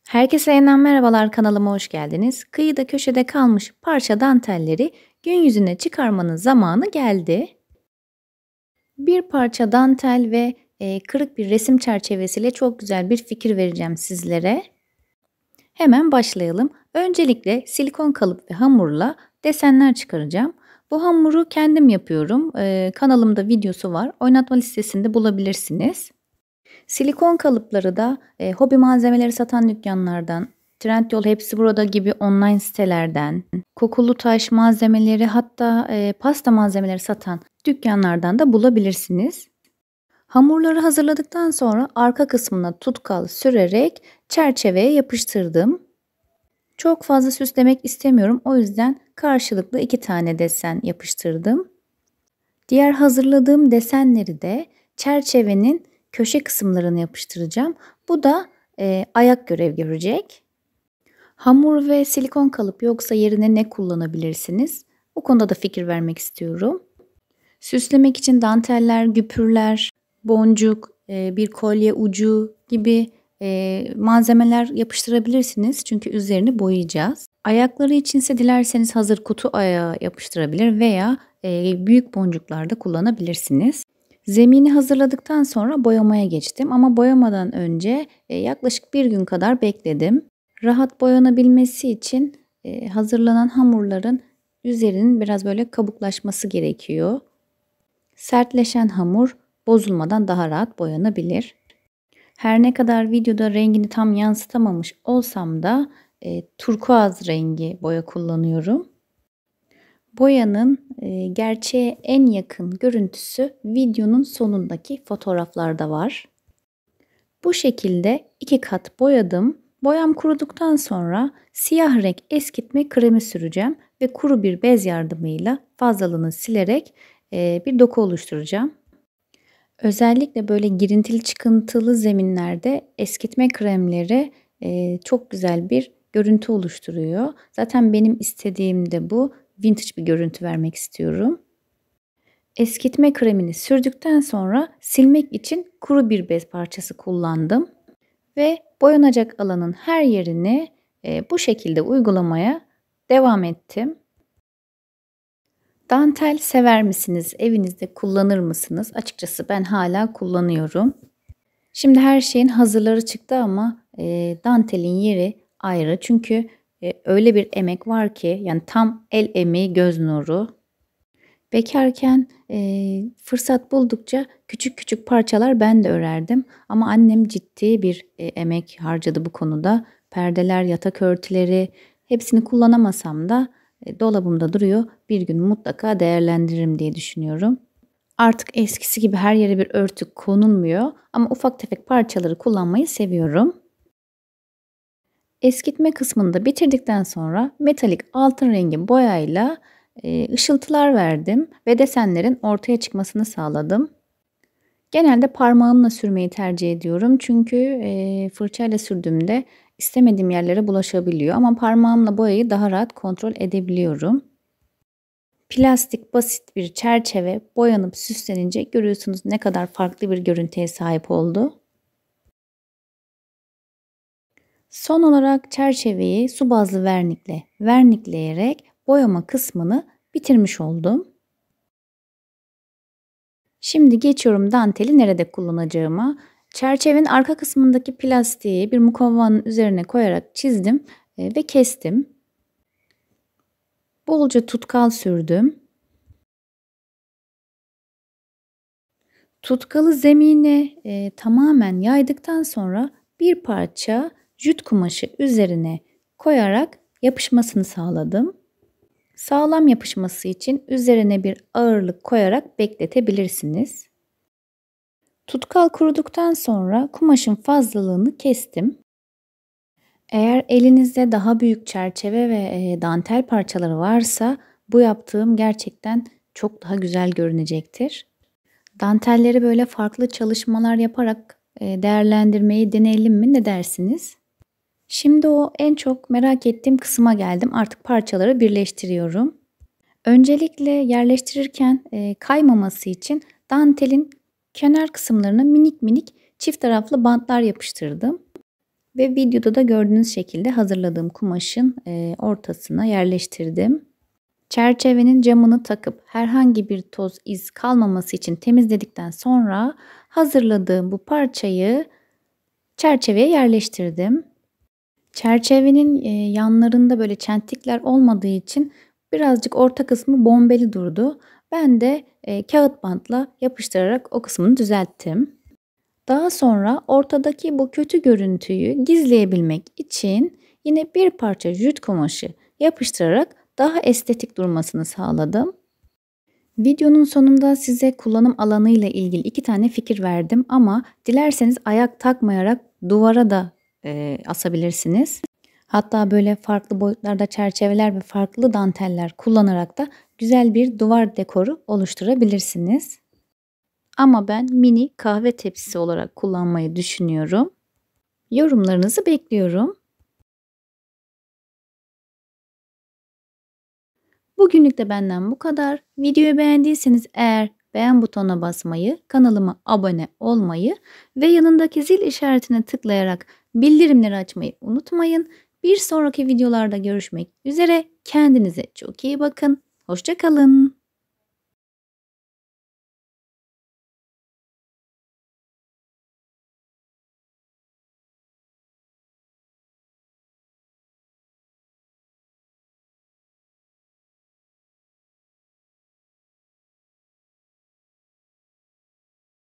Herkese yeniden merhabalar, kanalıma hoş geldiniz. Kıyıda köşede kalmış parça dantelleri gün yüzüne çıkarmanın zamanı geldi. Bir parça dantel ve kırık bir resim çerçevesiyle çok güzel bir fikir vereceğim sizlere. Hemen başlayalım. Öncelikle silikon kalıp ve hamurla desenler çıkaracağım. Bu hamuru kendim yapıyorum. Kanalımda videosu var. Oynatma listesinde bulabilirsiniz. Silikon kalıpları da hobi malzemeleri satan dükkanlardan, Trendyol, Hepsi Burada gibi online sitelerden, kokulu taş malzemeleri, hatta pasta malzemeleri satan dükkanlardan da bulabilirsiniz. Hamurları hazırladıktan sonra arka kısmına tutkal sürerek çerçeveye yapıştırdım. Çok fazla süslemek istemiyorum, o yüzden karşılıklı 2 tane desen yapıştırdım. Diğer hazırladığım desenleri de çerçevenin köşe kısımlarını yapıştıracağım. Bu da ayak görev görecek. Hamur ve silikon kalıp yoksa yerine ne kullanabilirsiniz? Bu konuda da fikir vermek istiyorum. Süslemek için danteller, güpürler, boncuk, bir kolye ucu gibi malzemeler yapıştırabilirsiniz. Çünkü üzerini boyayacağız. Ayakları içinse dilerseniz hazır kutu ayağı yapıştırabilir veya büyük boncuklar da kullanabilirsiniz. Zemini hazırladıktan sonra boyamaya geçtim ama boyamadan önce yaklaşık bir gün kadar bekledim. Rahat boyanabilmesi için hazırlanan hamurların üzerinin biraz böyle kabuklaşması gerekiyor. Sertleşen hamur bozulmadan daha rahat boyanabilir. Her ne kadar videoda rengini tam yansıtamamış olsam da turkuaz rengi boya kullanıyorum. Boyanın gerçeğe en yakın görüntüsü videonun sonundaki fotoğraflarda var. Bu şekilde 2 kat boyadım. Boyam kuruduktan sonra siyah renk eskitme kremi süreceğim ve kuru bir bez yardımıyla fazlalığını silerek bir doku oluşturacağım. Özellikle böyle girintili çıkıntılı zeminlerde eskitme kremleri çok güzel bir görüntü oluşturuyor. Zaten benim istediğim de bu. Vintage bir görüntü vermek istiyorum. Eskitme kremini sürdükten sonra silmek için kuru bir bez parçası kullandım. Ve boyanacak alanın her yerini bu şekilde uygulamaya devam ettim. Dantel sever misiniz? Evinizde kullanır mısınız? Açıkçası ben hala kullanıyorum. Şimdi her şeyin hazırları çıktı ama dantelin yeri ayrı. Çünkü öyle bir emek var ki, yani tam el emeği, göz nuru. Bekarken fırsat buldukça küçük küçük parçalar ben de örerdim. Ama annem ciddi bir emek harcadı bu konuda. Perdeler, yatak örtüleri, hepsini kullanamasam da dolabımda duruyor. Bir gün mutlaka değerlendiririm diye düşünüyorum. Artık eskisi gibi her yere bir örtü konulmuyor ama ufak tefek parçaları kullanmayı seviyorum. Eskitme kısmını da bitirdikten sonra metalik altın rengi boyayla ışıltılar verdim ve desenlerin ortaya çıkmasını sağladım. Genelde parmağımla sürmeyi tercih ediyorum çünkü fırçayla sürdüğümde istemediğim yerlere bulaşabiliyor ama parmağımla boyayı daha rahat kontrol edebiliyorum. Plastik basit bir çerçeve boyanıp süslenince görüyorsunuz ne kadar farklı bir görüntüye sahip oldu. Son olarak çerçeveyi su bazlı vernikle vernikleyerek boyama kısmını bitirmiş oldum. Şimdi geçiyorum danteli nerede kullanacağıma. Çerçevenin arka kısmındaki plastiği bir mukavvanın üzerine koyarak çizdim ve kestim. Bolca tutkal sürdüm. Tutkalı zemine tamamen yaydıktan sonra bir parça jüt kumaşı üzerine koyarak yapışmasını sağladım. Sağlam yapışması için üzerine bir ağırlık koyarak bekletebilirsiniz. Tutkal kuruduktan sonra kumaşın fazlalığını kestim. Eğer elinizde daha büyük çerçeve ve dantel parçaları varsa bu yaptığım gerçekten çok daha güzel görünecektir. Dantelleri böyle farklı çalışmalar yaparak değerlendirmeyi deneyelim mi? Ne dersiniz? Şimdi o en çok merak ettiğim kısma geldim. Artık parçaları birleştiriyorum. Öncelikle yerleştirirken kaymaması için dantelin kenar kısımlarına minik minik çift taraflı bantlar yapıştırdım. Ve videoda da gördüğünüz şekilde hazırladığım kumaşın ortasına yerleştirdim. Çerçevenin camını takıp herhangi bir toz, iz kalmaması için temizledikten sonra hazırladığım bu parçayı çerçeveye yerleştirdim. Çerçevenin yanlarında böyle çentikler olmadığı için birazcık orta kısmı bombeli durdu. Ben de kağıt bantla yapıştırarak o kısmını düzelttim. Daha sonra ortadaki bu kötü görüntüyü gizleyebilmek için yine bir parça jüt kumaşı yapıştırarak daha estetik durmasını sağladım. Videonun sonunda size kullanım alanı ile ilgili 2 tane fikir verdim ama dilerseniz ayak takmayarak duvara da asabilirsiniz. Hatta böyle farklı boyutlarda çerçeveler ve farklı danteller kullanarak da güzel bir duvar dekoru oluşturabilirsiniz. Ama ben mini kahve tepsisi olarak kullanmayı düşünüyorum. Yorumlarınızı bekliyorum. Bugünlük de benden bu kadar. Videoyu beğendiyseniz eğer beğen butonuna basmayı, kanalıma abone olmayı ve yanındaki zil işaretine tıklayarak bildirimleri açmayı unutmayın. Bir sonraki videolarda görüşmek üzere. Kendinize çok iyi bakın. Hoşça kalın.